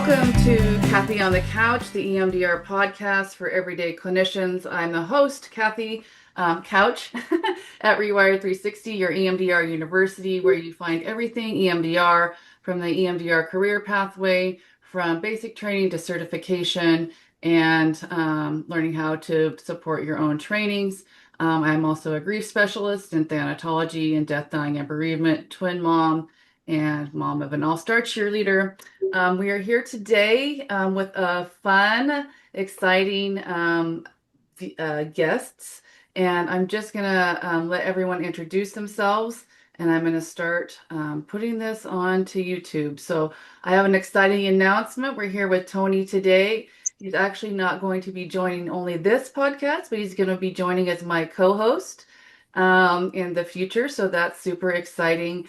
Welcome to Kathy on the Couch, the EMDR podcast for everyday clinicians. I'm the host, Kathy Couch, at Rewired 360, your EMDR university, where you find everything EMDR, from the EMDR career pathway, from basic training to certification, and learning how to support your own trainings. I'm also a grief specialist in thanatology and death, dying, and bereavement, twin mom, and mom of an all-star cheerleader. We are here today with a fun, exciting guests, and I'm just gonna let everyone introduce themselves, and I'm gonna start putting this on to YouTube. So I have an exciting announcement. We're here with Tony today. He's actually not going to be joining only this podcast, but he's going to be joining as my co-host in the future. So that's super exciting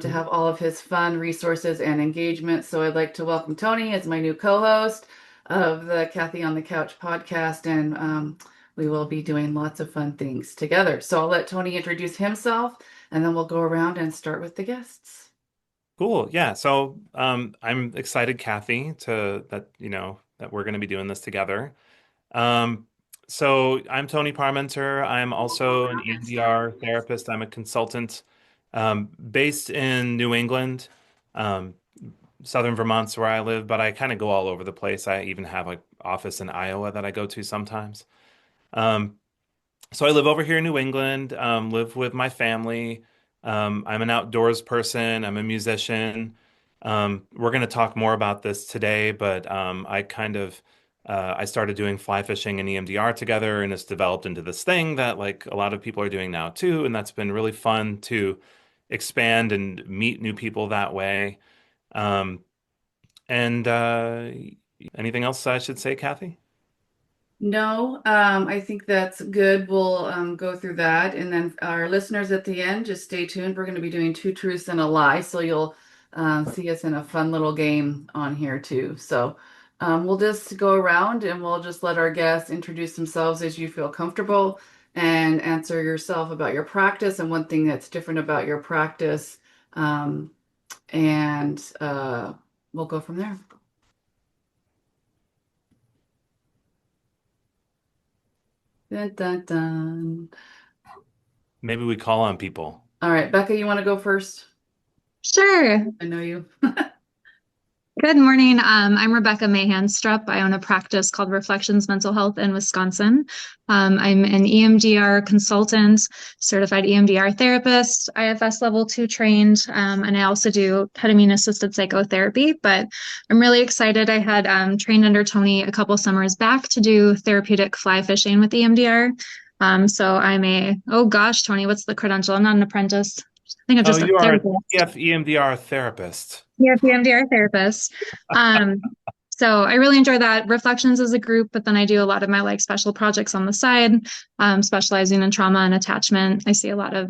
to have all of his fun resources and engagement. So I'd like to welcome Tony as my new co-host of the Kathy on the Couch podcast, and we will be doing lots of fun things together. So I'll let Tony introduce himself, and then we'll go around and start with the guests. Cool. Yeah. So I'm excited, Kathy, that we're going to be doing this together. Um, so I'm Tony Parmenter. I'm also an EMDR therapist. I'm a consultant based in New England. Um, Southern Vermont's where I live, but I kind of go all over the place. I even have an office in Iowa that I go to sometimes. Um, so I live over here in New England, live with my family. I'm an outdoors person. I'm a musician. We're going to talk more about this today, but I started doing fly fishing and EMDR together, and it's developed into this thing that like a lot of people are doing now too, and that's been really fun to expand and meet new people that way. Um, and Anything else I should say, Kathy? No, I think that's good. We'll go through that. And then our listeners at the end, just stay tuned. We're going to be doing two truths and a lie. So you'll see us in a fun little game on here too. So we'll just go around and we'll just let our guests introduce themselves as you feel comfortable and answer yourself about your practice and one thing that's different about your practice. Um, and we'll go from there. Dun, dun, dun. Maybe we call on people. All right, Becca, you want to go first? Sure. I know you. Good morning. I'm Rebecca Mahanstrup. I own a practice called Reflections Mental Health in Wisconsin. I'm an EMDR consultant, certified EMDR therapist, IFS level 2 trained, and I also do ketamine assisted psychotherapy. But I'm really excited. I had trained under Tony a couple summers back to do therapeutic fly fishing with EMDR. So oh gosh, Tony, what's the credential? I'm not an apprentice. I think I'm Oh, just a you are a therapist. EMDR therapist. Yeah, EMDR therapist. Um, so I really enjoy that. Reflections as a group, but then I do a lot of my like special projects on the side, specializing in trauma and attachment. I see a lot of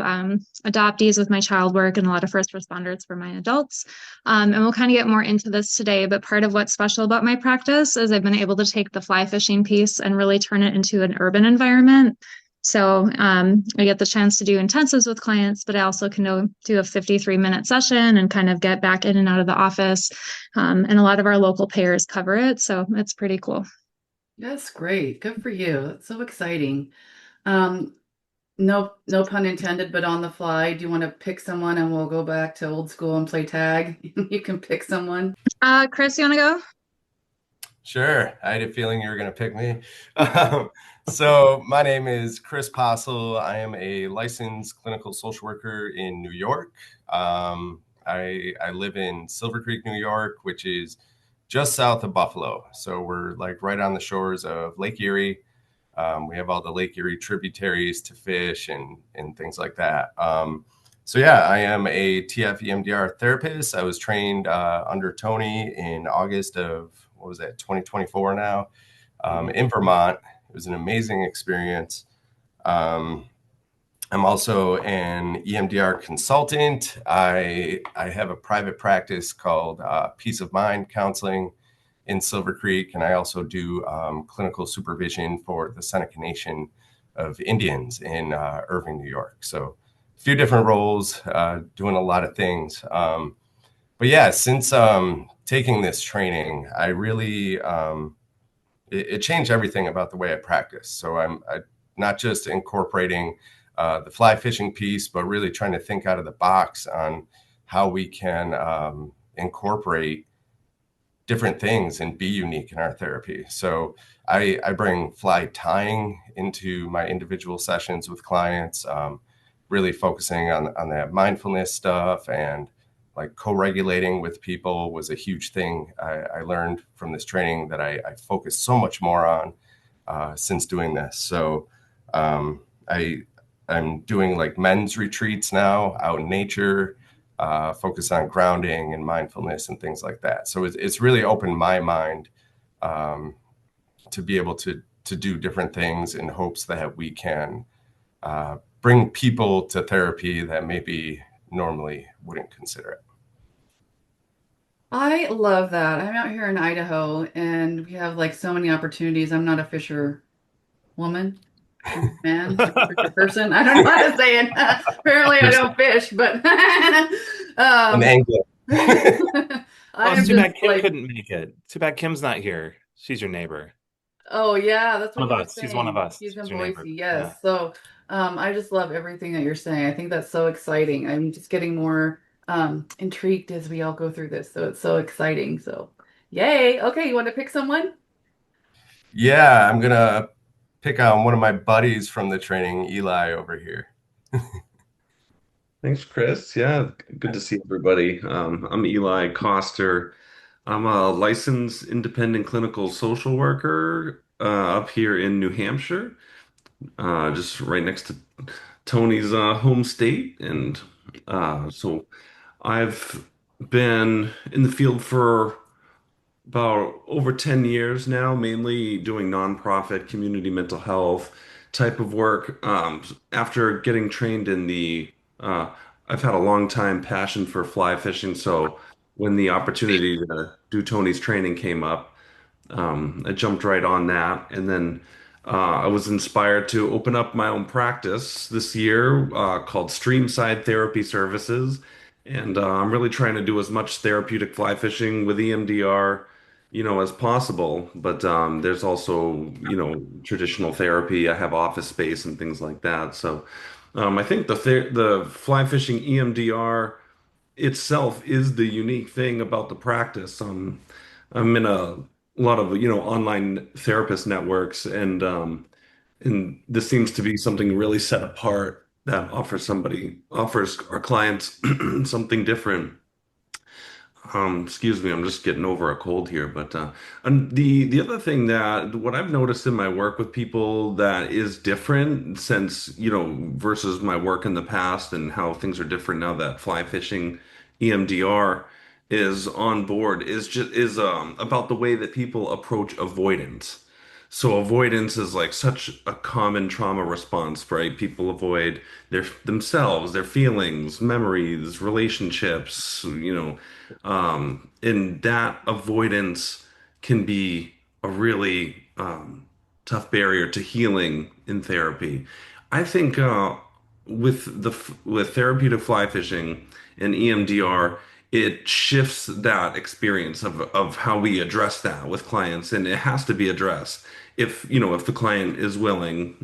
adoptees with my child work and a lot of first responders for my adults. And we'll kind of get more into this today, but part of what's special about my practice is I've been able to take the fly fishing piece and really turn it into an urban environment. So I get the chance to do intensives with clients, but I also can do a 53-minute session and kind of get back in and out of the office. And a lot of our local payers cover it. So it's pretty cool. That's great. Good for you. That's so exciting. Um, no pun intended, but on the fly, do you want to pick someone and we'll go back to old school and play tag? You can pick someone. Chris, you want to go? Sure. I had a feeling you were going to pick me. So my name is Chris Postle. I am a licensed clinical social worker in New York. I live in Silver Creek, New York, which is just south of Buffalo. So we're like right on the shores of Lake Erie. We have all the Lake Erie tributaries to fish and things like that. So yeah, I am a TF EMDR therapist. I was trained under Tony in August of, 2024 now, in Vermont. It was an amazing experience. I'm also an EMDR consultant. I have a private practice called Peace of Mind Counseling in Silver Creek, and I also do clinical supervision for the Seneca Nation of Indians in Irving, New York. So a few different roles, doing a lot of things. but yeah, since taking this training, I really it changed everything about the way I practice. So I not just incorporating the fly fishing piece, but really trying to think out of the box on how we can incorporate different things and be unique in our therapy. So I bring fly tying into my individual sessions with clients, really focusing on that mindfulness stuff, and like co-regulating with people was a huge thing I learned from this training that I focus so much more on since doing this. So um, I I'm doing like men's retreats now out in nature, focus on grounding and mindfulness and things like that. So it's really opened my mind um, to be able to do different things in hopes that we can bring people to therapy that maybe normally wouldn't consider it. I love that. I'm out here in Idaho and we have like so many opportunities. I'm not a fisher woman, man, fisher person. I don't know how to say it. Apparently I don't fish, but An um angler. Oh, I it's am too just bad Kim like, couldn't make it. Too bad Kim's not here. She's your neighbor. oh yeah, that's what One you of were us. She's one of saying. us. He's in She's your neighbor. Boise, Yeah. yes. So I just love everything that you're saying. I think that's so exciting. I'm just getting more intrigued as we all go through this. So it's so exciting. So yay. Okay, you want to pick someone? Yeah, I'm gonna pick on one of my buddies from the training, Eli over here. Thanks, Chris. Yeah, good to see everybody. I'm Eli Coster. I'm a licensed independent clinical social worker up here in New Hampshire, just right next to Tony's home state. And so I've been in the field for about over 10 years now, mainly doing nonprofit community mental health type of work. After getting trained in uh, I've had a long time passion for fly fishing. So when the opportunity to do Tony's training came up, I jumped right on that. And then I was inspired to open up my own practice this year called Streamside Therapy Services. And I'm really trying to do as much therapeutic fly fishing with EMDR, as possible. But there's also, traditional therapy. I have office space and things like that. So I think the fly fishing EMDR itself is the unique thing about the practice. I'm in a lot of online therapist networks, and this seems to be something really set apart that offers our clients something different. Excuse me, I'm just getting over a cold here. But and the other thing that what I've noticed in my work with people that is different since, versus my work in the past and how things are different now that fly fishing EMDR is on board is about the way that people approach avoidance. So avoidance is like such a common trauma response, right? People avoid themselves, their feelings, memories, relationships, and that avoidance can be a really tough barrier to healing in therapy. I think with therapeutic fly fishing and EMDR, it shifts that experience of how we address that with clients, and it has to be addressed if the client is willing,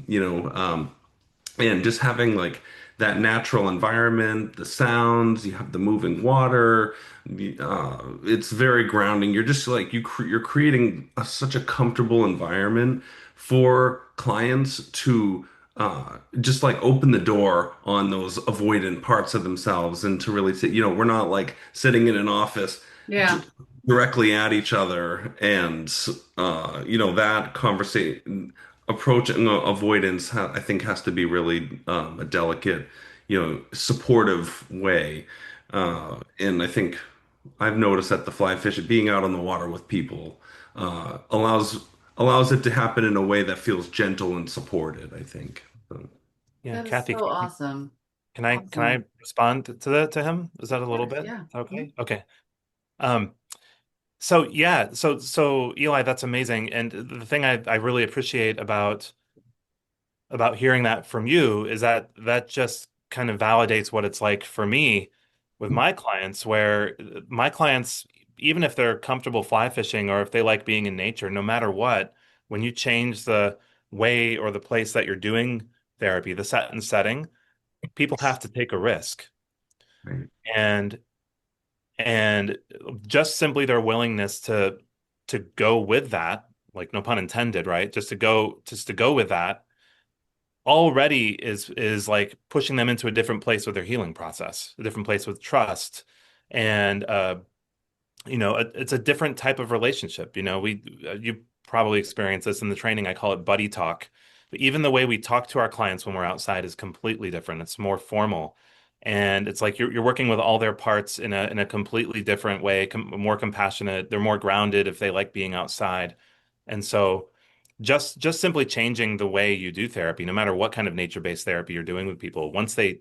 and just having like that natural environment, the sounds, you have the moving water, it's very grounding. You're just like you're creating such a comfortable environment for clients to just like open the door on those avoidant parts of themselves and to really say, we're not like sitting in an office Yeah. directly at each other, and that conversation approach and avoidance I think has to be really a delicate, supportive way. And I think I've noticed that the fly fish being out on the water with people allows it to happen in a way that feels gentle and supported, I think. So, Yeah, That is Kathy, so awesome. can I Awesome. respond to to him? Is that a little Yes, bit yeah. Mhm. okay? Okay. Um, so yeah, so Eli, that's amazing. And the thing I really appreciate about hearing that from you is that that just kind of validates what it's like for me with my clients, where my clients, even if they're comfortable fly fishing or if they like being in nature, no matter what, when you change the way or the place that you're doing therapy, the set and setting, people have to take a risk. Right. And and just simply their willingness to go with that, like no pun intended, right? Just to go with that already is like pushing them into a different place with their healing process, a different place with trust. And it's a different type of relationship. You probably experience this in the training. I call it buddy talk. But even the way we talk to our clients when we're outside is completely different. It's more formal. And it's like you're working with all their parts in a completely different way, more compassionate. They're more grounded if they like being outside. And so just simply changing the way you do therapy, no matter what kind of nature-based therapy you're doing with people, once they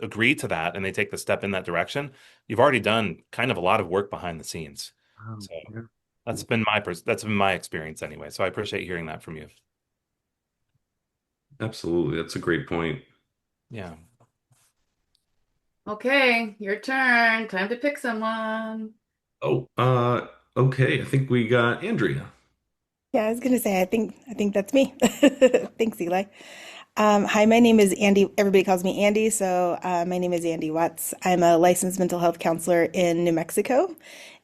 agree to that and they take the step in that direction, you've already done kind of a lot of work behind the scenes. So Yeah. that's been my experience anyway. So I appreciate hearing that from you. Absolutely. That's a great point. Yeah. Okay, your turn. Time to pick someone. Oh, okay. I think we got Andrea. Yeah, I was gonna say, I think that's me. Thanks, Eli. Hi, my name is Andy. Everybody calls me Andy, so my name is Andy Watts. I'm a licensed mental health counselor in New Mexico,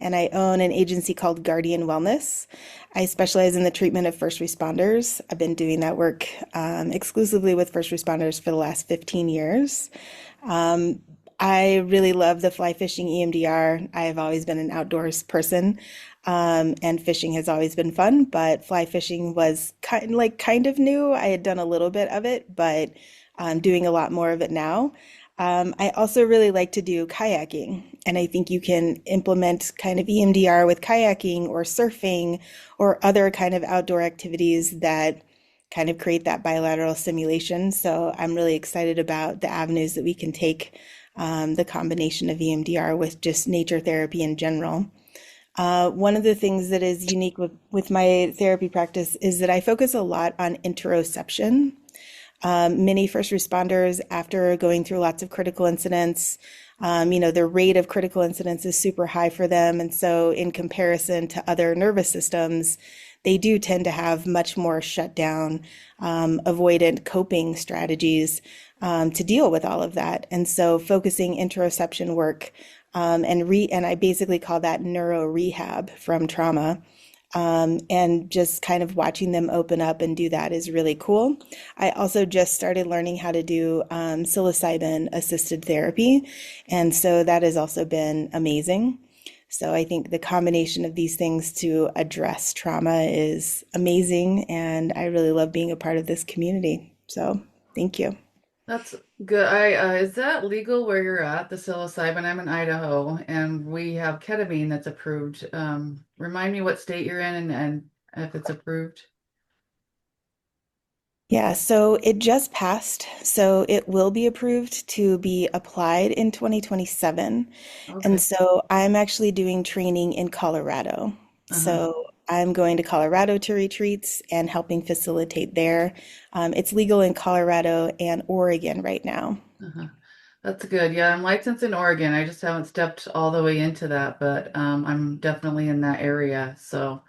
and I own an agency called Guardian Wellness. I specialize in the treatment of first responders. I've been doing that work exclusively with first responders for the last 15 years. I really love the fly fishing EMDR. I've always been an outdoors person, and fishing has always been fun, but fly fishing was kind of new. I had done a little bit of it, but I'm doing a lot more of it now. I also really like to do kayaking, and I think you can implement kind of EMDR with kayaking or surfing or other kind of outdoor activities that kind of create that bilateral stimulation. So I'm really excited about the avenues that we can take the combination of EMDR with just nature therapy in general. One of the things that is unique with my therapy practice is that I focus a lot on interoception. Many first responders, after going through lots of critical incidents, their rate of critical incidents is super high for them. And so, in comparison to other nervous systems, they do tend to have much more shut down, avoidant coping strategies to deal with all of that. And so, focusing interoception work and I basically call that neuro rehab from trauma. And just kind of watching them open up and do that is really cool. I also just started learning how to do psilocybin assisted therapy. And so that has also been amazing. So I think the combination of these things to address trauma is amazing. And I really love being a part of this community. So thank you. That's good. Is that legal where you're at, the psilocybin? I'm in Idaho, and we have ketamine that's approved. Remind me what state you're in and if it's approved. Yeah, so it just passed. So it will be approved to be applied in 2027. And Okay. so I'm actually doing training in Colorado. Uh-huh. So I'm going to Colorado to retreats and helping facilitate there. It's legal in Colorado and Oregon right now. Uh-huh. That's good. Yeah, I'm licensed in Oregon. I just haven't stepped all the way into that, but I'm definitely in that area. So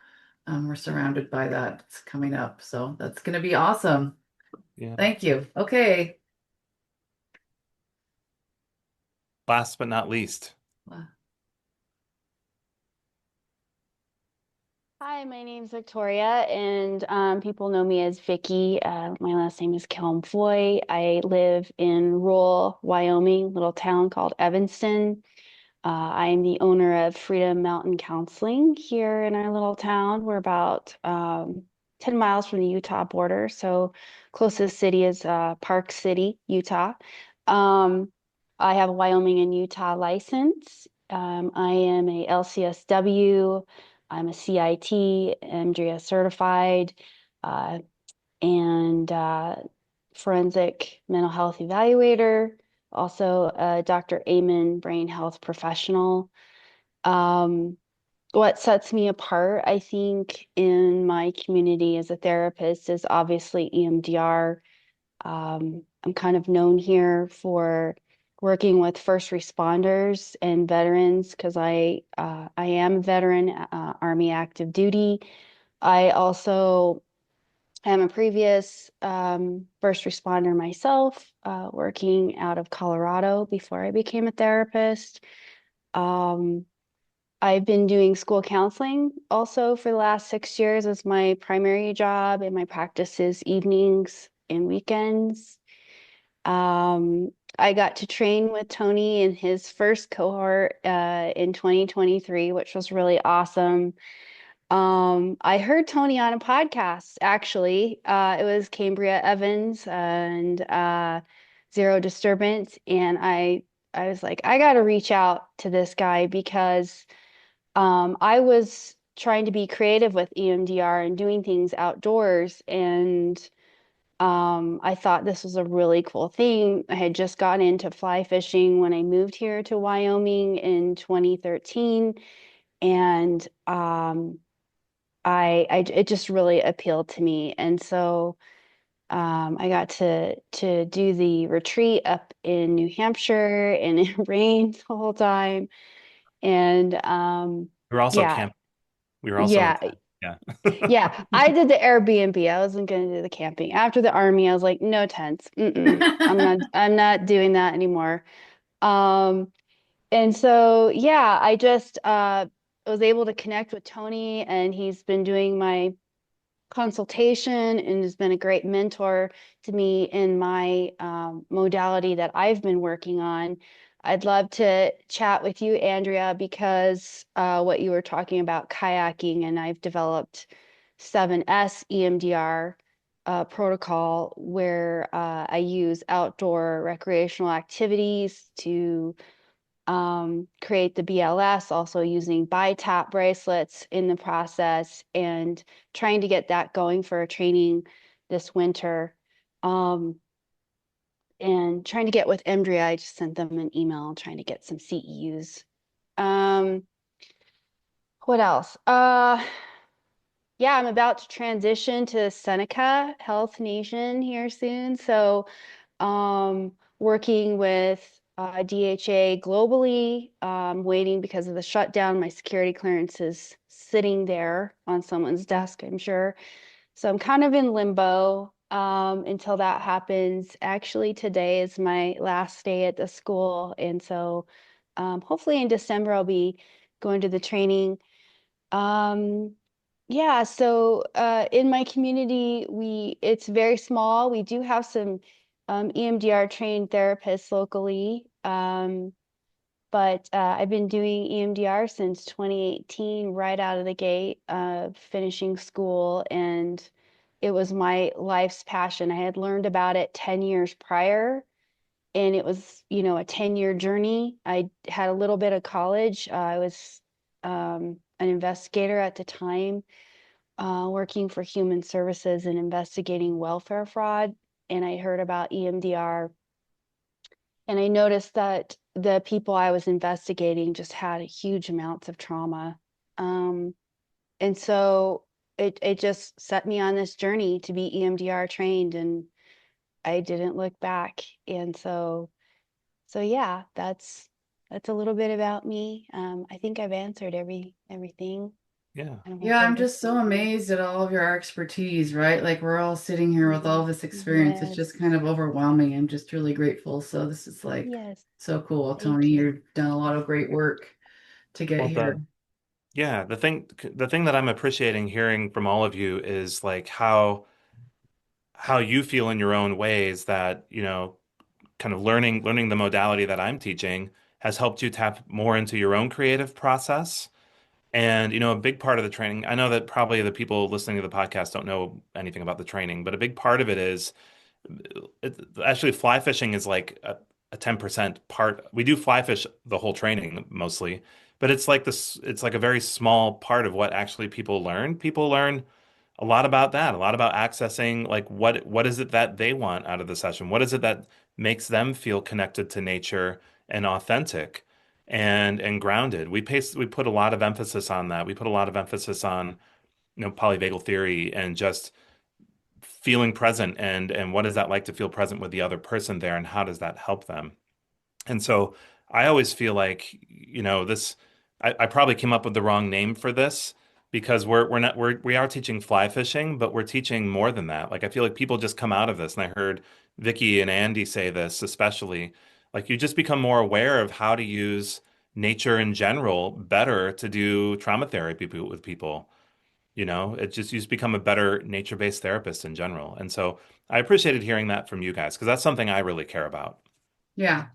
we're surrounded by that. It's coming up. So that's going to be awesome. Yeah. Thank you. Okay. Last but not least. Hi, my name's Victoria, and people know me as Vicky. My last name is Kilmfoy. I live in rural Wyoming, little town called Evanston. I am the owner of Freedom Mountain Counseling here in our little town. We're about 10 miles from the Utah border, so closest city is Park City, Utah. I have a Wyoming and Utah license. I am a LCSW. I'm a CIT, MDRIA certified, uh, and forensic mental health evaluator, also a Dr. Amen brain health professional. What sets me apart, I think, in my community as a therapist is obviously EMDR. I'm kind of known here for working with first responders and veterans because I am a veteran, Army active duty. I also am a previous first responder myself, working out of Colorado before I became a therapist. Um, I've been doing school counseling also for the last 6 years as my primary job, and my practice is evenings and weekends. I got to train with Tony in his first cohort in 2023, which was really awesome. I heard Tony on a podcast, actually. It was Cambria Evans and Zero Disturbance, and I was like, I got to reach out to this guy because I was trying to be creative with EMDR and doing things outdoors, and I thought this was a really cool thing. I had just gotten into fly fishing when I moved here to Wyoming in 2013, and it just really appealed to me. And so I got to do the retreat up in New Hampshire, and it rained the whole time. And We were also yeah, camp. We were also in yeah, camp. Yeah. yeah. I did the Airbnb. I wasn't going to do the camping. After the army, I was like, no tents. Mm-mm. I'm not doing that anymore. Um, and so yeah, I just was able to connect with Tony, and he's been doing my consultation and has been a great mentor to me in my modality that I've been working on. I'd love to chat with you, Andrea, because what you were talking about kayaking, and I've developed 7S EMDR protocol where I use outdoor recreational activities to create the BLS, also using BiTAP bracelets in the process, and trying to get that going for a training this winter. Um, and trying to get with Emdria. I just sent them an email trying to get some CEUs. Um, what else? Yeah, I'm about to transition to Seneca Health Nation here soon. So working with DHA globally, waiting because of the shutdown. My security clearance is sitting there on someone's desk, I'm sure. So I'm kind of in limbo until that happens. Actually, today is my last day at the school. And so hopefully in December, I'll be going to the training. Um, yeah, so in my community, it's very small. We do have some EMDR trained therapists locally, but I've been doing EMDR since 2018, right out of the gate, finishing school, and it was my life's passion. I had learned about it 10 years prior, and it was, a 10-year journey. I had a little bit of college. I was an investigator at the time, working for human services and investigating welfare fraud. And I heard about EMDR, and I noticed that the people I was investigating just had huge amounts of trauma. Um, and so it just set me on this journey to be EMDR trained, and I didn't look back. And so yeah, that's a little bit about me. I think I've answered everything. Yeah. I don't know if Yeah, I'm there's just so anything. amazed at all of your expertise, right? Like we're all sitting here with all this experience. It's Yes, just kind of overwhelming. I'm just really grateful. So this is like yes, so cool, Tony. thank you. You've done a lot of great work to get Well, here. yeah, the thing that I'm appreciating hearing from all of you is like how you feel in your own ways that, kind of learning the modality that I'm teaching has helped you tap more into your own creative process. And, a big part of the training, I know that probably the people listening to the podcast don't know anything about the training, but a big part of it is actually fly fishing is like a 10% part. We do fly fish the whole training mostly, but it's like a very small part of what actually people learn. People learn a lot about that, a lot about accessing like what is it that they want out of the session? What is it that makes them feel connected to nature and authentic and grounded? We put a lot of emphasis on that. We put a lot of emphasis on, polyvagal theory and just feeling present and what is that like to feel present with the other person there and how does that help them? And so I always feel like, I probably came up with the wrong name for this because we are teaching fly fishing, but we're teaching more than that. Like I feel like people just come out of this, and I heard Vicky and Andy say this especially, like you just become more aware of how to use nature in general better to do trauma therapy with people. It just you just become a better nature-based therapist in general. And so I appreciated hearing that from you guys because that's something I really care about. Yeah.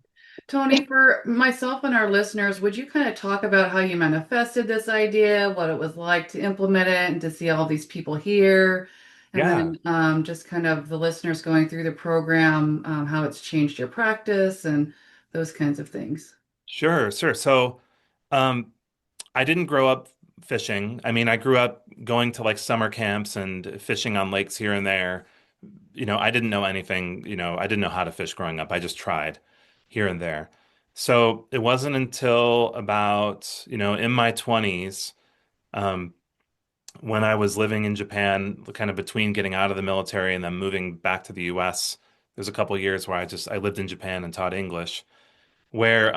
Tony, for myself and our listeners, would you kind of talk about how you manifested this idea, what it was like to implement it and to see all these people here? And Yeah. then just kind of the listeners going through the program, how it's changed your practice and those kinds of things. Sure, sure. So, um, I didn't grow up fishing. I mean, I grew up going to like summer camps and fishing on lakes here and there. I didn't know anything, I didn't know how to fish growing up. I just tried here and there. So it wasn't until about, in my 20s, um, when I was living in Japan, kind of between getting out of the military and then moving back to the US. There's a couple of years where I lived in Japan and taught English where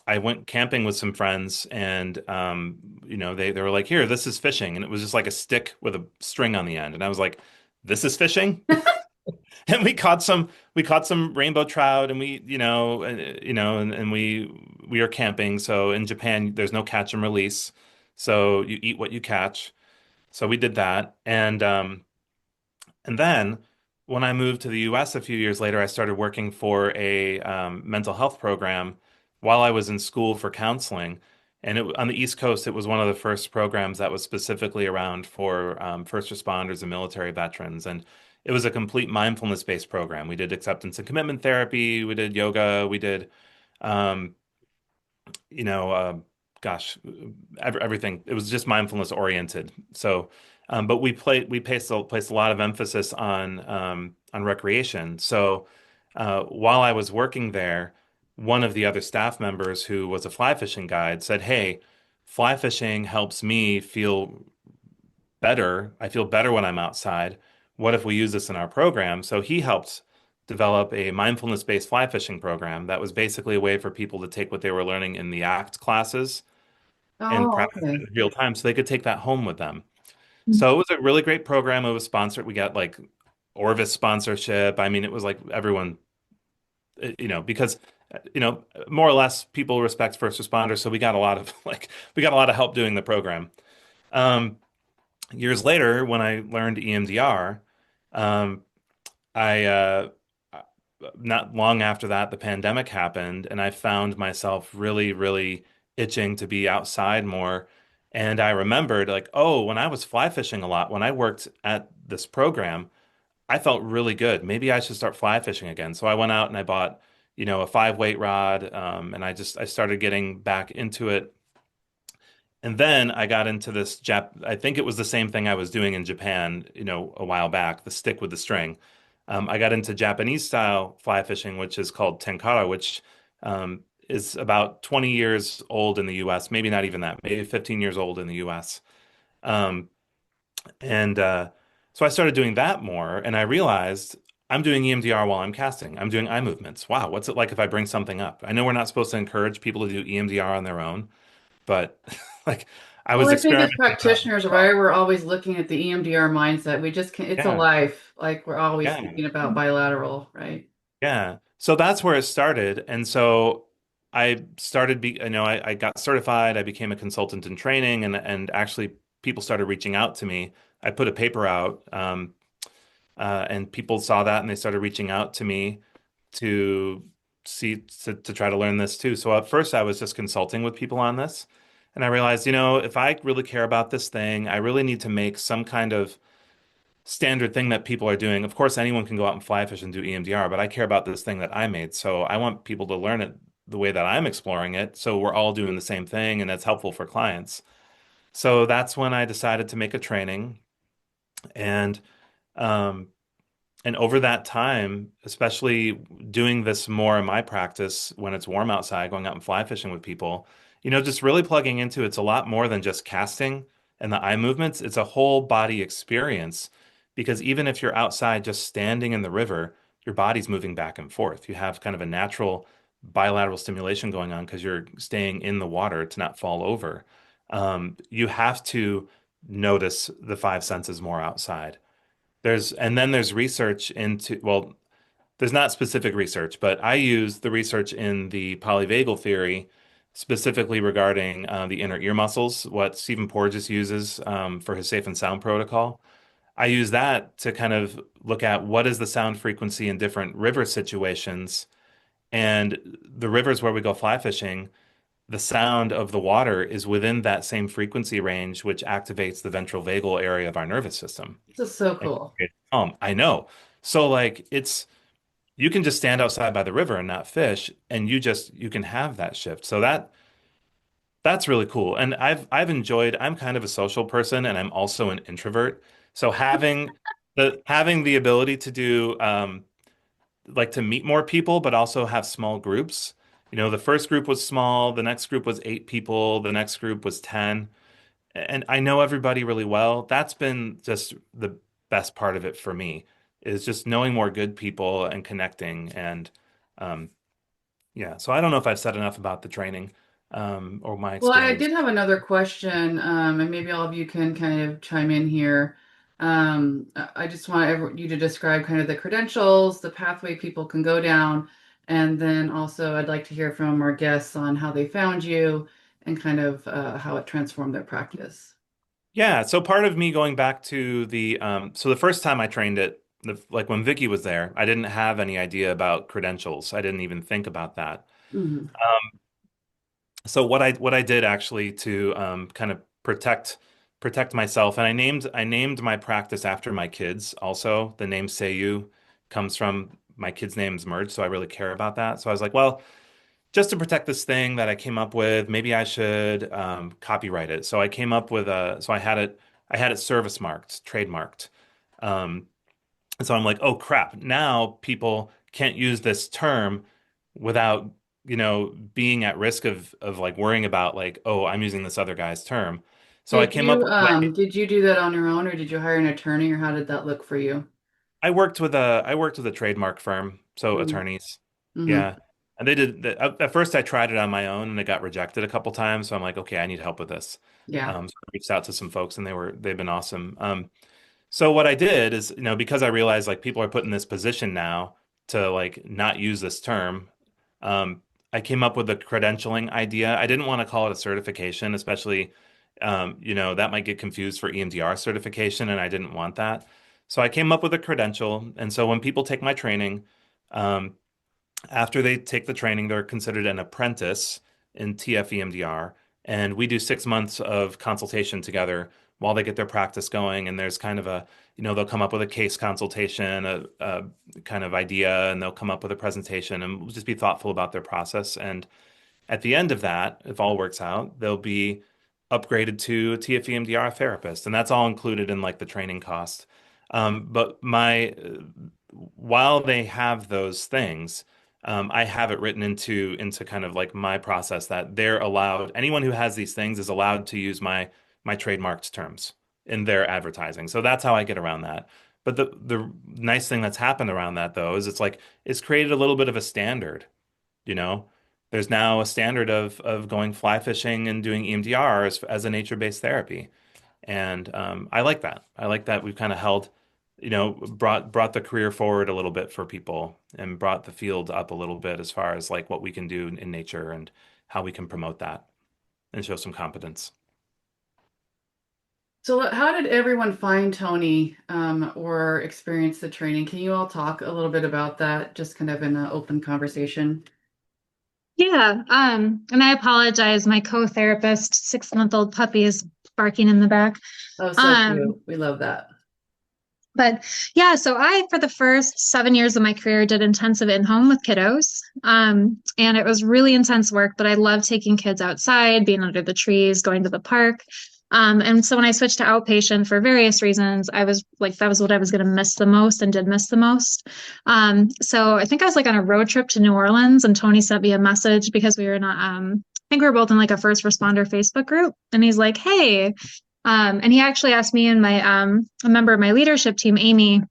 I went camping with some friends and they were like, here, this is fishing. And it was just like a stick with a string on the end. And I was like, this is fishing? And we caught some rainbow trout and and we are camping. So in Japan, there's no catch and release. So you eat what you catch. So we did that. And then when I moved to the US a few years later, I started working for a mental health program while I was in school for counseling. And on the East Coast, it was one of the first programs that was specifically around for first responders and military veterans. And it was a complete mindfulness-based program. We did acceptance and commitment therapy, we did yoga, we did um, you know, gosh, everything. It was just mindfulness oriented. So, but we placed a lot of emphasis on recreation. So, while I was working there, one of the other staff members who was a fly fishing guide said, "Hey, fly fishing helps me feel better. I feel better when I'm outside. What if we use this in our program?" So he helped develop a mindfulness-based fly fishing program that was basically a way for people to take what they were learning in the ACT classes and Oh, practice it okay. in real time so they could take that home with them. So it was a really great program. It was sponsored. We got like Orvis sponsorship. I mean, it was like everyone, because more or less people respect first responders. So we got a lot of we got a lot of help doing the program. Um, Years later, when I learned EMDR, um, I not long after that, the pandemic happened, and I found myself really, really itching to be outside more. And I remembered, like, oh, when I was fly fishing a lot, when I worked at this program, I felt really good. Maybe I should start fly fishing again. So I went out and I bought, a 5 weight rod, and I started getting back into it. And then I got into this I think it was the same thing I was doing in Japan, a while back, the stick with the string. I got into Japanese style fly fishing, which is called tenkara, which is about 20 years old in the US, maybe not even that, maybe 15 years old in the US. Um, and so I started doing that more, and I realized I'm doing EMDR while I'm casting. I'm doing eye movements. Wow, what's it like if I bring something up? I know we're not supposed to encourage people to do EMDR on their own, but like I Well, was I think as experimenting with that practitioners, myself. right, we're always looking at the EMDR mindset. We just can't, it's a Yeah, life. Like we're always yeah, thinking about bilateral, right? yeah. So that's where it started, and so I started. I got certified. I became a consultant in training, and actually people started reaching out to me. I put a paper out, and people saw that, and they started reaching out to me to to try to learn this too. So at first, I was just consulting with people on this, and I realized, if I really care about this thing, I really need to make some kind of standard thing that people are doing. Of course, anyone can go out and fly fish and do EMDR, but I care about this thing that I made. So I want people to learn it the way that I'm exploring it. So we're all doing the same thing and it's helpful for clients. So that's when I decided to make a training. And um, and over that time, especially doing this more in my practice when it's warm outside, going out and fly fishing with people, just really plugging into it's a lot more than just casting and the eye movements. It's a whole body experience because even if you're outside just standing in the river, your body's moving back and forth. You have kind of a natural bilateral stimulation going on because you're staying in the water to not fall over. You have to notice the five senses more outside. And then there's research into, well, there's not specific research, but I use the research in the polyvagal theory, specifically regarding the inner ear muscles, what Stephen Porges uses for his safe and sound protocol. I use that to kind of look at what is the sound frequency in different river situations. And the rivers where we go fly fishing, the sound of the water is within that same frequency range, which activates the ventral vagal area of our nervous system. This is so cool. I know. So like you can just stand outside by the river and not fish, and you can have that shift. So that's really cool. And I've enjoyed, I'm kind of a social person and I'm also an introvert. So having the ability to do like to meet more people, but also have small groups. The first group was small, the next group was 8 people, the next group was 10. And I know everybody really well. That's been just the best part of it for me, is just knowing more good people and connecting. And yeah, so I don't know if I've said enough about the training or my Well, I experience. did have another question, and maybe all of you can kind of chime in here. I just want you to describe kind of the credentials, the pathway people can go down, and then also I'd like to hear from our guests on how they found you and kind of how it transformed their practice. Yeah, so part of me going back to so the first time I trained it, like when Vicky was there, I didn't have any idea about credentials. I didn't even think about that. Mhm. So what I did actually to kind of protect myself, and I named my practice after my kids. Also, the name Seiyu comes from my kids' names merged, so I really care about that. So I was like, well, just to protect this thing that I came up with, maybe I should copyright it. So I came up with so I had it service marked, trademarked. Um, and so I'm like, oh crap, now people can't use this term without, being at risk of like worrying about like, oh, I'm using this other guy's term. So I Did came up you with like did you do that on your own, or did you hire an attorney, or how did that look for you? I worked with a trademark firm, so attorneys. Mm-hmm. Yeah. And they did at first I tried it on my own and it got rejected a couple times. So I'm like, okay, I need help with this. Yeah. So I reached out to some folks and they've been awesome. So what I did is, because I realized like people are put in this position now to like not use this term, um, I came up with a credentialing idea. I didn't want to call it a certification, especially, that might get confused for EMDR certification, and I didn't want that. So I came up with a credential. And so when people take my training, um, after they take the training, they're considered an apprentice in TF-EMDR, and we do 6 months of consultation together while they get their practice going. And there's kind of they'll come up with a case consultation, a kind of idea, and they'll come up with a presentation, and we'll just be thoughtful about their process. And at the end of that, if all works out, they'll be upgraded to a TF-EMDR therapist, and that's all included in like the training cost. But while they have those things, I have it written into kind of like my process that they're allowed. Anyone who has these things is allowed to use my trademarked terms in their advertising. So that's how I get around that. But the nice thing that's happened around that though is it's created a little bit of a standard, you know. There's now a standard of going fly fishing and doing EMDR as a nature-based therapy. And I like that. I like that we've kind of held, brought the career forward a little bit for people and brought the field up a little bit as far as like what we can do in nature and how we can promote that and show some competence. So, how did everyone find Tony or experience the training? Can you all talk a little bit about that, just kind of in an open conversation? Yeah, and I apologize. My co-therapist, 6-month-old puppy is barking in the back. Oh, so Um, cute. We love that. but yeah, so I, for the first 7 years of my career, did intensive in-home with kiddos. And it was really intense work, but I love taking kids outside, being under the trees, going to the park. And so when I switched to outpatient for various reasons, I was like, that was what I was going to miss the most and did miss the most. So I think I was like on a road trip to New Orleans, and Tony sent me a message because we were not, I think we were both in like a first responder Facebook group. And he's like, hey, and he actually asked me and my a member of my leadership team, Amy,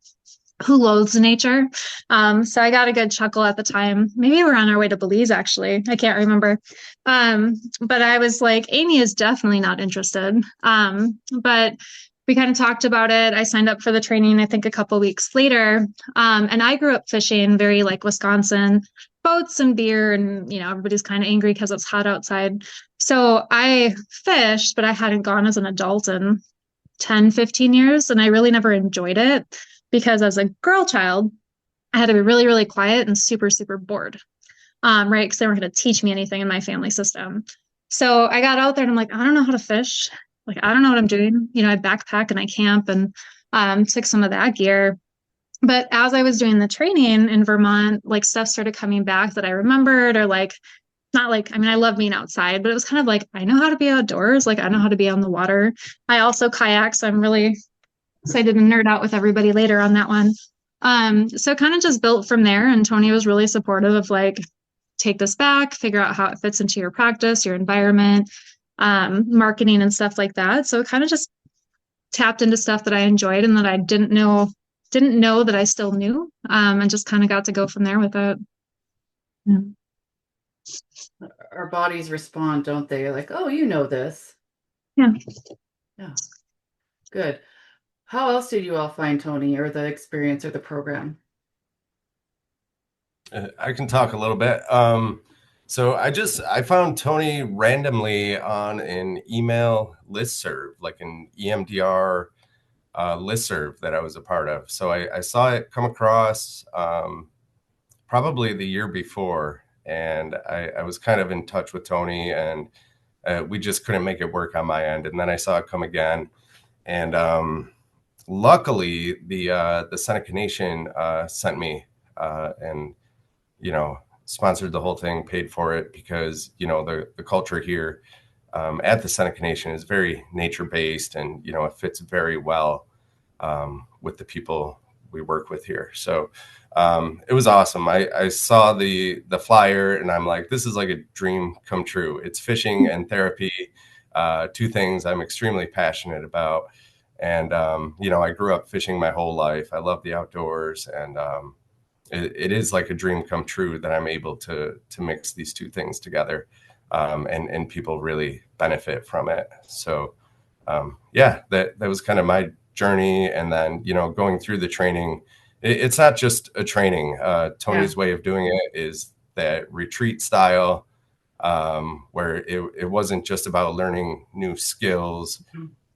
who loathes nature. So I got a good chuckle at the time. Maybe we're on our way to Belize, actually. I can't remember. But I was like, Amy is definitely not interested. But we kind of talked about it. I signed up for the training, I think a couple weeks later. And I grew up fishing, very like Wisconsin, boats and beer, and everybody's kind of angry because it's hot outside. So I fished, but I hadn't gone as an adult in 10, 15 years, and I really never enjoyed it because as a girl child, I had to be really, really quiet and super, super bored. Right? Because they weren't going to teach me anything in my family system. So I got out there and I'm like, I don't know how to fish. Like, I don't know what I'm doing. I backpack and I camp and took some of that gear. But as I was doing the training in Vermont, like stuff started coming back that I remembered, or like, not like, I mean, I love being outside, but it was kind of like, I know how to be outdoors. Like, I know how to be on the water. I also kayak, so I'm really excited to nerd out with everybody later on that one. So it kind of just built from there. And Tony was really supportive of like, take this back, figure out how it fits into your practice, your environment, marketing and stuff like that. So it kind of just tapped into stuff that I enjoyed and that I didn't know that I still knew, and just kind of got to go from there with it. Yeah. Our bodies respond, don't they? Like, oh, you know this. Yeah. Yeah. Good. How else did you all find Tony or the experience or the program? I can talk a little bit. So I found Tony randomly on an email listserv, like an EMDR listserv that I was a part of. So I saw it come across probably the year before, and I was kind of in touch with Tony, and we just couldn't make it work on my end. And then I saw it come again, and luckily the Seneca Nation sent me and sponsored the whole thing, paid for it, because the culture here at the Seneca Nation is very nature based, and it fits very well with the people we work with here. So it was awesome. I saw the flyer and I'm like, this is like a dream come true. It's fishing and therapy, two things I'm extremely passionate about. And I grew up fishing my whole life. I love the outdoors, and it is like a dream come true that I'm able to mix these two things together, and people really benefit from it. So that was kind of my journey. And then going through the training, it's not just a training. Tony's way of doing it is that retreat style, where it wasn't just about learning new skills.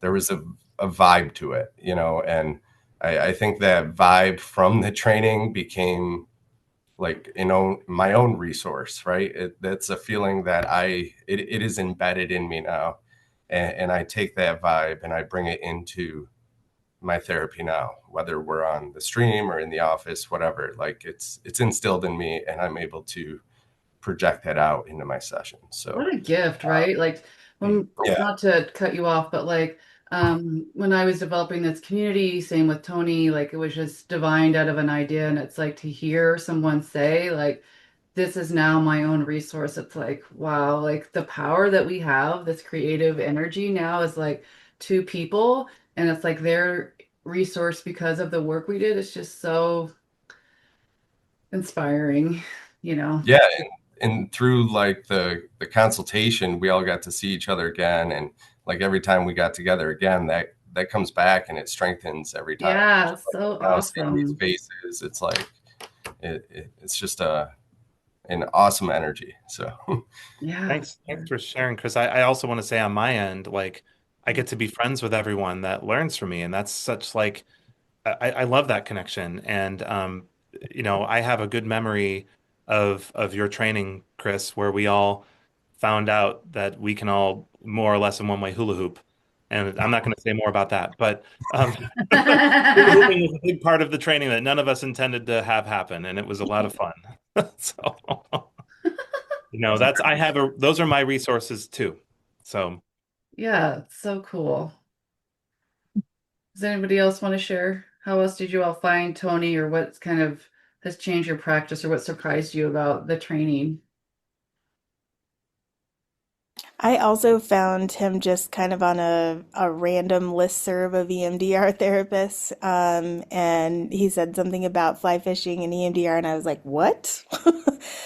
There was a vibe to it, and I think that vibe from the training became like, my own resource, right? That's a feeling that it is embedded in me now. And I take that vibe and I bring it into my therapy now, whether we're on the stream or in the office, whatever. Like it's instilled in me, and I'm able to project that out into my session. So What a gift, right? Like, yeah, not to cut you off, but like when I was developing this community, same with Tony, like it was just divined out of an idea. And it's like to hear someone say, like, this is now my own resource. It's like, wow, like the power that we have, this creative energy now is like two people, and it's like their resource because of the work we did. It's just so inspiring, you know. yeah. And through like the consultation, we all got to see each other again. And like every time we got together again, that comes back and it strengthens every time. Yeah, Just so like now seeing these awesome. faces, it's like it's just an awesome energy. So Yeah. Thanks for sharing, Chris. I also want to say on my end, like I get to be friends with everyone that learns from me, and that's such like I love that connection. And I have a good memory of your training, Chris, where we all found out that we can all more or less in one way hula hoop. And I'm not going to say more about that, but hula hooping was a big part of the training that none of us intended to have happen, and it was a lot of fun. So, those are my resources too. So, Yeah, it's so cool. Does anybody else want to share? How else did you all find Tony, or what kind of has changed your practice, or what surprised you about the training? I also found him just kind of on a random listserv of EMDR therapists. And he said something about fly fishing and EMDR, and I was like, what?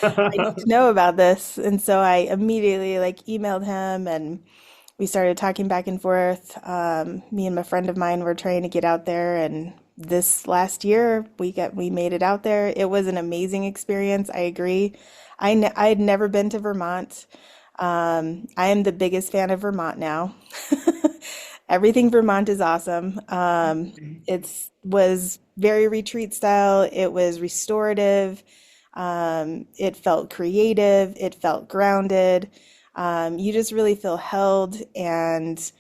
I need to know about this. And so I immediately like emailed him and we started talking back and forth. Me and a friend of mine were trying to get out there, and this last year we made it out there. It was an amazing experience. I agree. I had never been to Vermont. I am the biggest fan of Vermont now. Everything Vermont is awesome. It's was very retreat style. It was restorative. It felt creative. It felt grounded. You just really feel held and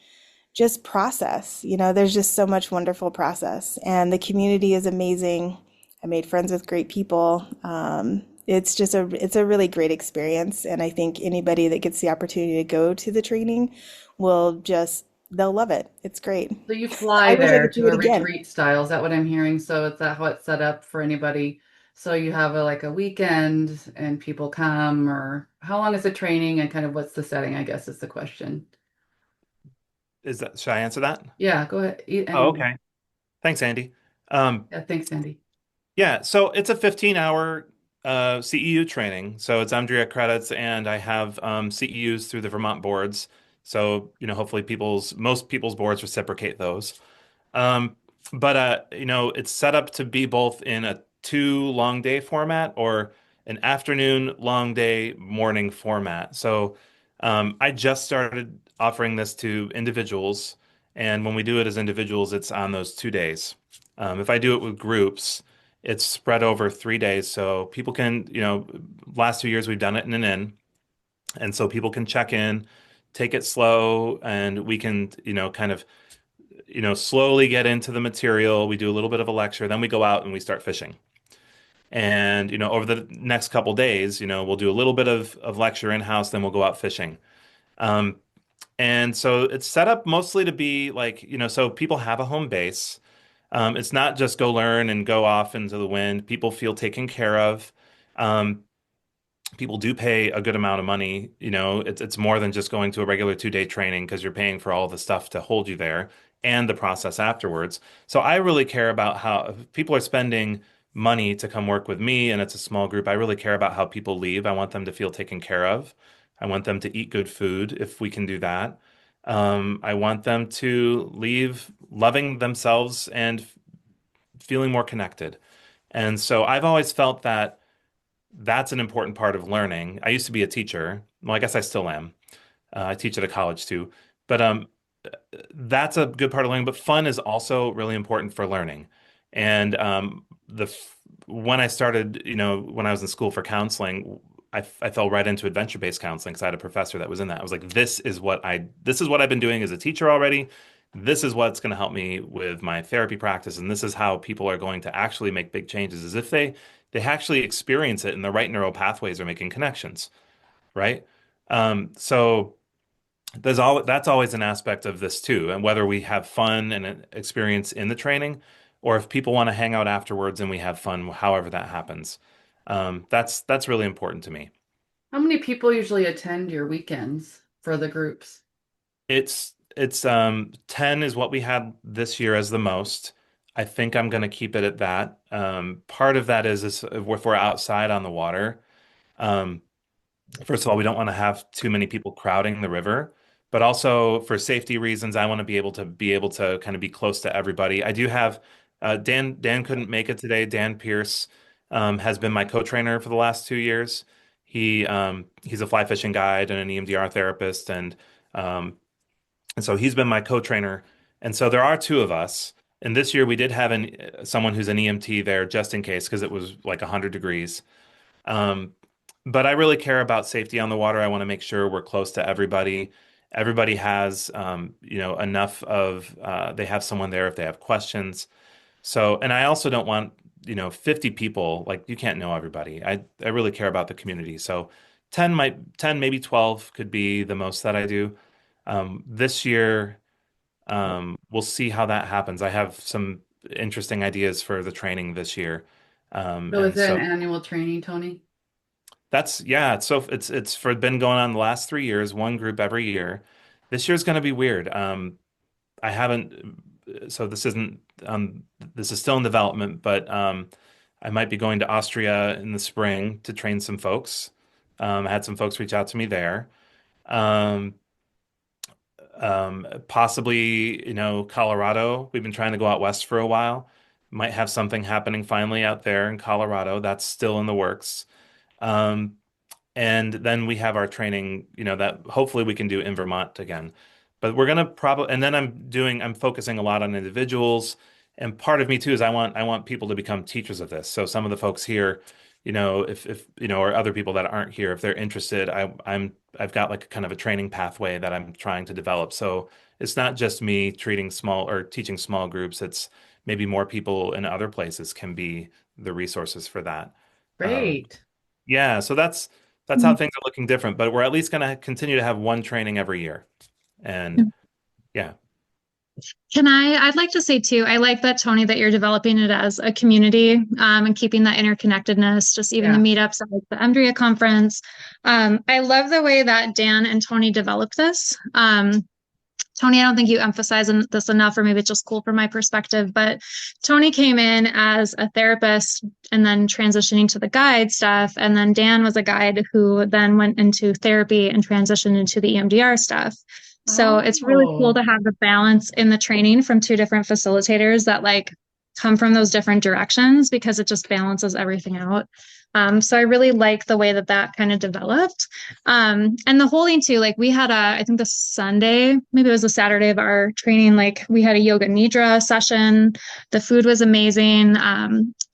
just process. There's just so much wonderful process, and the community is amazing. I made friends with great people. It's a really great experience, and I think anybody that gets the opportunity to go to the training they'll love it. It's great. So you I fly wish I there could do to it a again. retreat style. Is that what I'm hearing? So is that how it's set up for anybody? So you have like a weekend and people come, or how long is the training and kind of what's the setting, I guess is the question. Should I answer that? Yeah, go ahead. Oh, And okay. Thanks, Andy. Um, yeah, thanks, Sandy. yeah, so it's a 15-hour CEU training. So it's Andrea credits, and I have CEUs through the Vermont boards. So, hopefully most people's boards reciprocate those. Um, but it's set up to be both in a two long day format or an afternoon, long day, morning format. So I just started offering this to individuals, and when we do it as individuals, it's on those 2 days. If I do it with groups, it's spread over 3 days, so people can, last 2 years we've done it in an inn, and so people can check in, take it slow, and we can, kind of slowly get into the material. We do a little bit of a lecture, then we go out and we start fishing. And, over the next couple days, we'll do a little bit of lecture in-house, then we'll go out fishing. Um, and so it's set up mostly to be like, so people have a home base. It's not just go learn and go off into the wind. People feel taken care of. Um, People do pay a good amount of money. It's more than just going to a regular 2 day training because you're paying for all the stuff to hold you there and the process afterwards. So I really care about how if people are spending money to come work with me and it's a small group. I really care about how people leave. I want them to feel taken care of. I want them to eat good food if we can do that. I want them to leave loving themselves and feeling more connected. And so I've always felt that that's an important part of learning. I used to be a teacher. Well, I guess I still am. I teach at a college too. But that's a good part of learning. But fun is also really important for learning. And when I started, when I was in school for counseling, I fell right into adventure-based counseling because I had a professor that was in that. I was like, this is what I've been doing as a teacher already. This is what's going to help me with my therapy practice, and this is how people are going to actually make big changes, is if they actually experience it and the right neural pathways are making connections, right? So that's always an aspect of this too, and whether we have fun and an experience in the training, or if people want to hang out afterwards and we have fun, however that happens. That's really important to me. How many people usually attend your weekends for the groups? It's 10 is what we had this year as the most. I think I'm going to keep it at that. Part of that is if we're outside on the water. Um, First of all, we don't want to have too many people crowding the river, but also for safety reasons, I want to be able to kind of be close to everybody. I do have Dan couldn't make it today. Dan Pierce has been my co-trainer for the last 2 years. He's a fly fishing guide and an EMDR therapist, and so he's been my co-trainer. And so there are two of us. And this year we did have someone who's an EMT there just in case because it was like 100 degrees. Um, but I really care about safety on the water. I want to make sure we're close to everybody. Everybody has, enough of, they have someone there if they have questions. So, and I also don't want, 50 people, like you can't know everybody. I really care about the community. So 10, maybe 12 could be the most that I do. This year, we'll see how that happens. I have some interesting ideas for the training this year. So is And it an so annual training, Tony? Yeah, it's for been going on the last 3 years, one group every year. This year's going to be weird. I haven't, so this is still in development, but I might be going to Austria in the spring to train some folks. I had some folks reach out to me there. Um, Possibly, Colorado. We've been trying to go out west for a while. Might have something happening finally out there in Colorado. That's still in the works. Um, and then we have our training, that hopefully we can do in Vermont again. But we're gonna probably, and then I'm focusing a lot on individuals. And part of me too is I want people to become teachers of this. So some of the folks here, if or other people that aren't here, if they're interested, I've got like kind of a training pathway that I'm trying to develop. So it's not just me treating small or teaching small groups. It's maybe more people in other places can be the resources for that. Um, Great. yeah, so that's how things are looking different, but we're at least going to continue to have one training every year. And yeah, I'd like to say too, I like that, Tony, that you're developing it as a community, and keeping that interconnectedness, just even the Yeah. meetups like the EMDRIA conference. I love the way that Dan and Tony developed this. Tony, I don't think you emphasize this enough, or maybe it's just cool from my perspective, but Tony came in as a therapist and then transitioning to the guide stuff. And then Dan was a guide who then went into therapy and transitioned into the EMDR stuff. So it's really cool Oh, to have the balance in the training from two different facilitators that like come from those different directions, because it just balances everything out. So I really like the way that that kind of developed. And the holding too, like we had I think the Sunday, maybe it was the Saturday of our training, like we had a yoga nidra session. The food was amazing.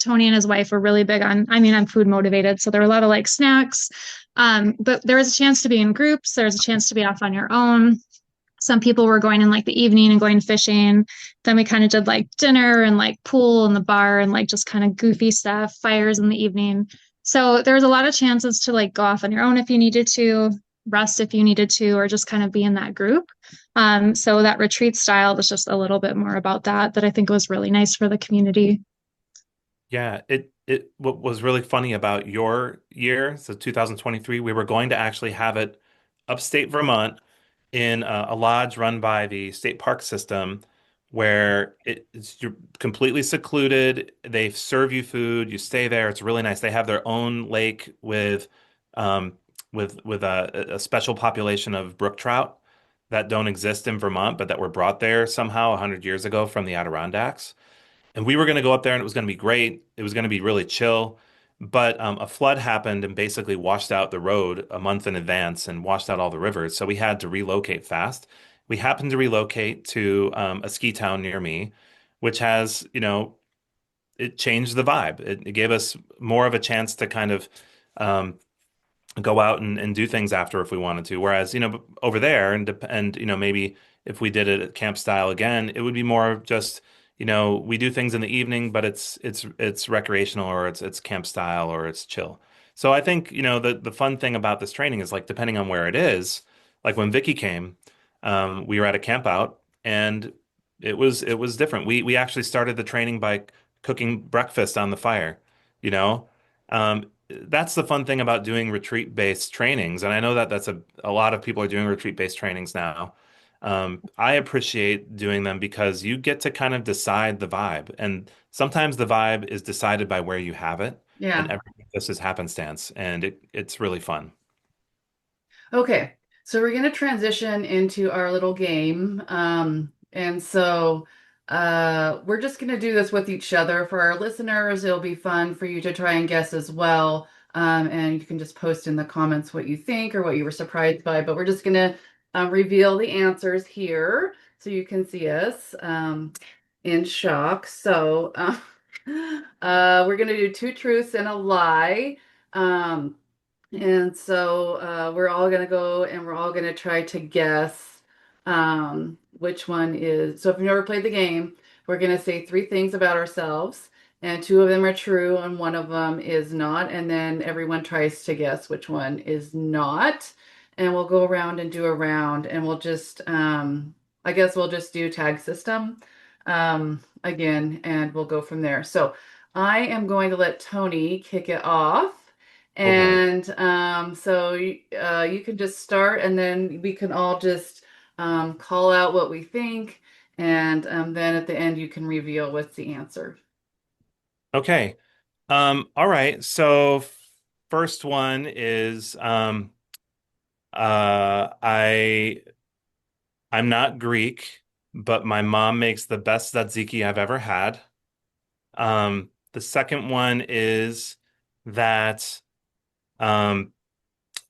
Tony and his wife were really big on, I mean, I'm food motivated. So there were a lot of like snacks. But there was a chance to be in groups. There was a chance to be off on your own. Some people were going in like the evening and going fishing. Then we kind of did like dinner and like pool in the bar and like just kind of goofy stuff, fires in the evening. So there was a lot of chances to like go off on your own if you needed to, rest if you needed to, or just kind of be in that group. So that retreat style was just a little bit more about that I think was really nice for the community. yeah, it what was really funny about your year, so 2023, we were going to actually have it upstate Vermont in a lodge run by the state park system where you're completely secluded. They serve you food, you stay there. It's really nice. They have their own lake um, with a special population of brook trout that don't exist in Vermont, but that were brought there somehow 100 years ago from the Adirondacks. And we were going to go up there and it was going to be great. It was going to be really chill. But a flood happened and basically washed out the road a month in advance and washed out all the rivers. So we had to relocate fast. We happened to relocate to a ski town near me, which has, it changed the vibe. It gave us more of a chance to kind of um, go out and do things after if we wanted to. Whereas, over there and maybe if we did it at camp style again, it would be more of just, we do things in the evening, but it's recreational or it's camp style or it's chill. So I think, the fun thing about this training is like depending on where it is, like when Vicky came, we were at a camp out and it was different. We actually started the training by cooking breakfast on the fire, you know? That's the fun thing about doing retreat-based trainings, and I know that that's a lot of people are doing retreat-based trainings now. I appreciate doing them because you get to kind of decide the vibe, and sometimes the vibe is decided by where you have it, and yeah. everything just is happenstance, and it's really fun. Okay, so we're going to transition into our little game. And so we're just going to do this with each other. For our listeners, it'll be fun for you to try and guess as well. And you can just post in the comments what you think or what you were surprised by. But we're just going to reveal the answers here so you can see us in shock. So we're going to do two truths and a lie. Um, and so we're all going to go and we're all going to try to guess which one is. So if you've never played the game, we're going to say three things about ourselves, and two of them are true and one of them is not. And then everyone tries to guess which one is not. And we'll go around and do a round, and we'll just, I guess we'll just do tag system again, and we'll go from there. So I am going to let Tony kick it off. Oh boy. And so you can just start, and then we can all just call out what we think, and then at the end you can reveal what's the answer. Okay. All right. So first one is I I'm not Greek, but my mom makes the best tzatziki I've ever had. The second one is that um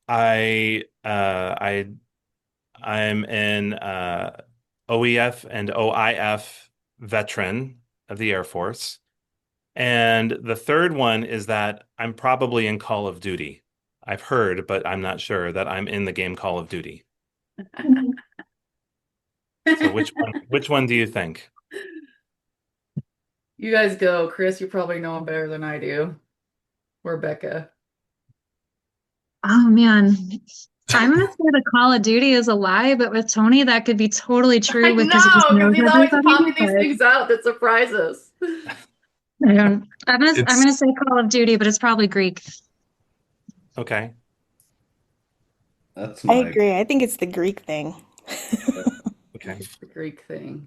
I I'm an OEF and OIF veteran of the Air Force. And the third one is that I'm probably in Call of Duty. I've heard, but I'm not sure that I'm in the game Call of Duty. So which one do you think? You guys go. Chris, you probably know him better than I do. Or Becca. Oh man. I'm gonna say the Call of Duty is a lie, but with Tony, that could be totally I true because he just know, because knows he's always everybody. popping these But things out that surprise us. I don't. I'm It's gonna say Call of Duty, but it's probably Greek. Okay. That's I my agree. I think it's the Greek thing. Okay. The Greek thing.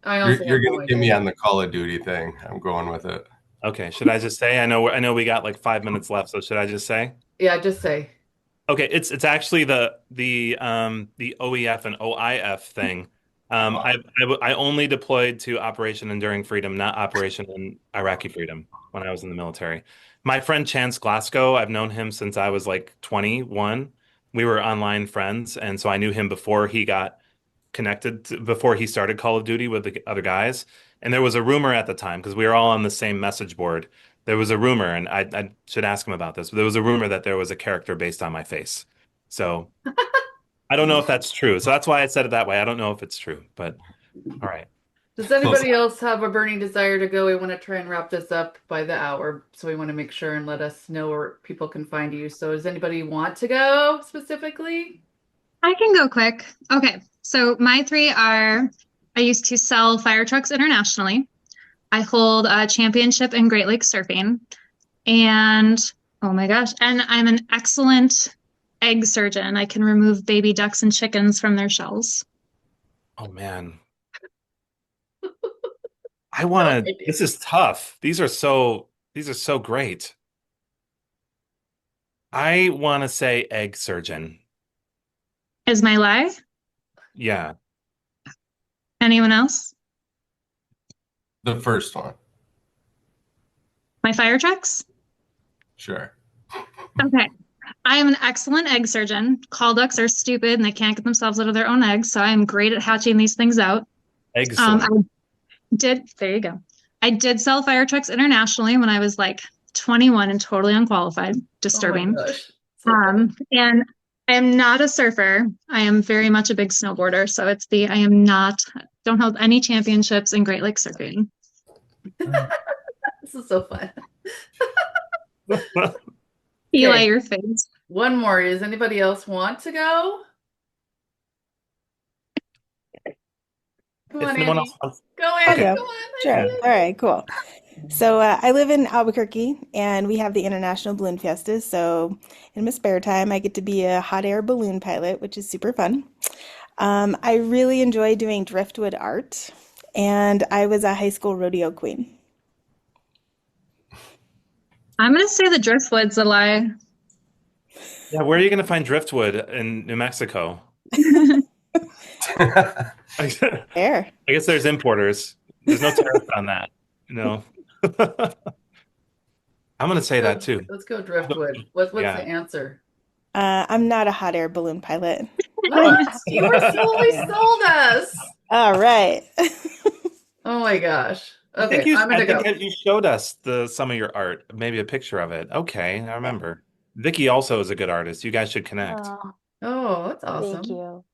I you're also you're have no gonna get me idea. on the Call of Duty thing. I'm going with it. Okay. Should I just say? I know we got like 5 minutes left, so should I just say? Yeah, just say. Okay, it's actually the OEF and OIF thing. I only deployed to Operation Enduring Freedom, not Operation Iraqi Freedom, when I was in the military. My friend Chance Glasgow, I've known him since I was like 21. We were online friends, and so I knew him before he got before he started Call of Duty with the other guys. And there was a rumor at the time because we were all on the same message board. There was a rumor, and I should ask him about this, but there was a rumor that there was a character based on my face. So I don't know if that's true. So that's why I said it that way. I don't know if it's true, but all right. Does Close anybody enough. else have a burning desire to go? We want to try and wrap this up by the hour, so we want to make sure and let us know where people can find you. So does anybody want to go specifically? I can go quick. Okay, so my three are: I used to sell fire trucks internationally. I hold a championship in Great Lakes surfing, and oh my gosh, and I'm an excellent egg surgeon. I can remove baby ducks and chickens from their shells. Oh man. I No want to idea. This is tough. These are so great. I want to say egg surgeon. Is my lie? Yeah. Anyone else? The first one, My fire trucks? sure. Okay. I am an excellent egg surgeon. Call ducks are stupid and they can't get themselves out of their own eggs, so I am great at hatching these things out. I Excellent. there you go. I did sell fire trucks internationally when I was like 21 and totally unqualified. Oh my Disturbing. gosh. So funny. And I am not a surfer. I am very much a big snowboarder. So I am not, don't hold any championships in Great Lakes surfing. This is so fun. Eli, Okay, your face. one more. Does anybody else want to go? Come If on, no one else Andy. wants, Go, I'll Andy. okay. go. Come on. I Sure. see Yeah. you. All right, cool. So I live in Albuquerque and we have the International Balloon Fiestas. So in my spare time, I get to be a hot air balloon pilot, which is super fun. I really enjoy doing driftwood art, and I was a high school rodeo queen. I'm going to say the driftwood's a lie. Yeah, where are you going to find driftwood in New Mexico? I There. guess there's importers. There's no tariff on that. No. I'm going to say that too. Let's go driftwood. What's the Yeah. answer? I'm not a hot air balloon pilot. What? You were solely Yeah. sold us. All right. Oh my gosh. I think Okay, I'm I gonna think go. you showed us some of your art, maybe a picture of it. Okay, I Yeah. remember. Vicky also is a good artist. You guys should connect. Oh, Oh, that's thank awesome. you.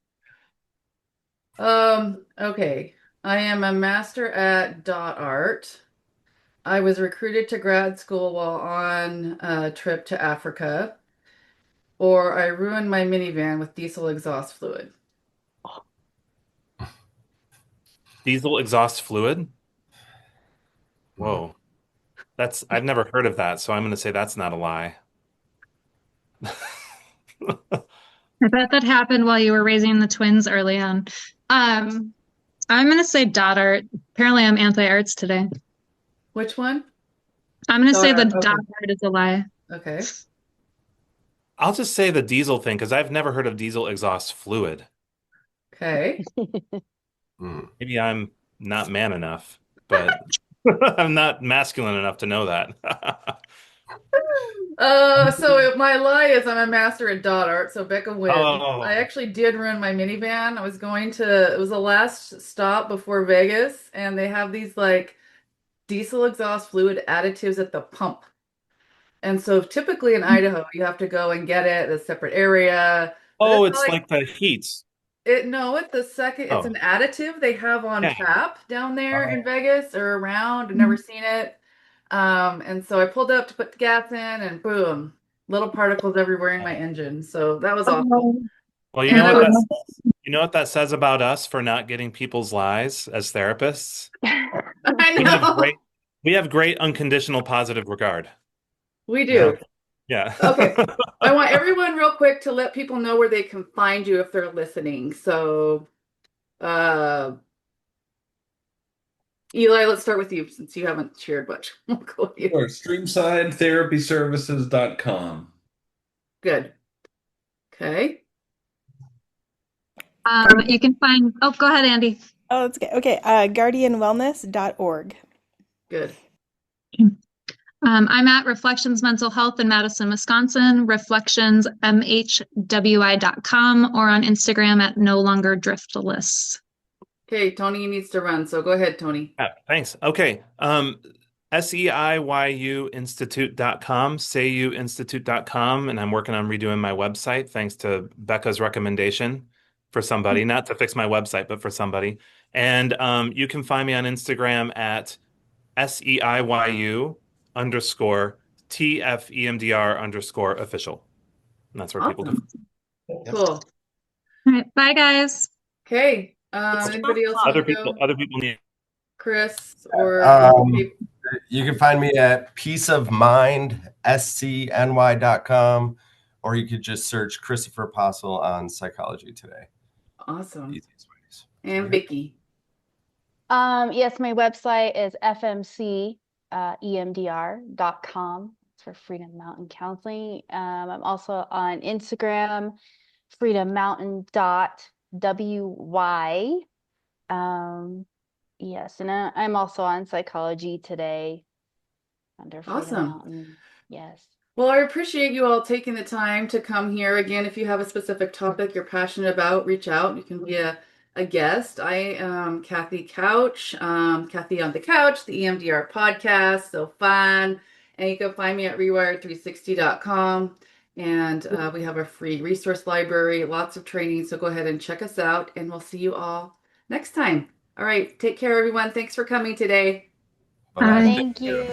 Okay. I am a master at dot art. I was recruited to grad school while on a trip to Africa, or I ruined my minivan with diesel exhaust fluid. Diesel exhaust fluid? Whoa. I've never heard of that, so I'm going to say that's not a lie. I bet that happened while you were raising the twins early on. I'm gonna say dot art. Apparently, I'm anti-arts today. Which one? I'm gonna say the Daughter. dot art is a lie. Okay. I'll just say the diesel thing because I've never heard of diesel exhaust fluid. Okay. Mm. Maybe I'm not man enough, but I'm not masculine enough to know that. My lie is I'm a master at dot art, so Becca wins. I Oh, actually did ruin my minivan. It was the last stop before Vegas, and they have these like diesel exhaust fluid additives at the pump. And so typically in Idaho, you have to go and get it at a separate area. But oh, it's it's like the heats. it's an Oh, additive they have on yeah. tap down there in Oh, Vegas or around. I've never seen it. And so I pulled up to put the gas in and boom, little particles everywhere in my engine. So that was awful. Oh, Well, And then I was, you know what that says about us for not getting people's lies as therapists? I We have know great we have great unconditional positive regard. we yeah. do. Yeah. Okay. I want everyone real quick to let people know where they can find you if they're listening. So, uh, Eli, let's start with you since you haven't shared much. We'll go with you. Sure. StreamsideTherapyServices.com. Good. Okay. you can find. Oh, go ahead, Andy. Oh, that's good. Okay, guardianwellness.org. Good. I'm at Reflections Mental Health in Madison, Wisconsin, reflectionsmhwi.com, or on Instagram at No Longer Driftless. Okay, Tony needs to run, so go ahead, Tony. Yeah, thanks. Okay. SEIYUinstitute.com, SeiYouInstitute.com, and I'm working on redoing my website thanks to Becca's recommendation for somebody, not to fix my website, but for somebody. And you can find me on Instagram at SEIYU underscore TFEMDR underscore official. And that's where people can. Awesome. Cool. All right, bye, guys. Okay. Anybody else want to go? Other people need. Chris or Um, you can find me at peaceofmindscny.com, or you could just search Christopher Apostle on Psychology Today. awesome. Easiest ways. And Vicky. Yes, my website is fmcemdr.com. It's for Freedom Mountain Counseling. I'm also on Instagram, freedommountain.wy. Yes, and I'm also on Psychology Today under Freedom Awesome. Mountain. Yes. Well, I appreciate you all taking the time to come here. Again, if you have a specific topic you're passionate about, reach out. You can be a guest. I am Kathy Couch, Kathy on the Couch, the EMDR podcast. So fun. And you can find me at rewired360.com. And we have a free resource library, lots of training. So go ahead and check us out, and we'll see you all next time. All right. Take care, everyone. Thanks for coming today. Bye-bye. Bye. Thank you.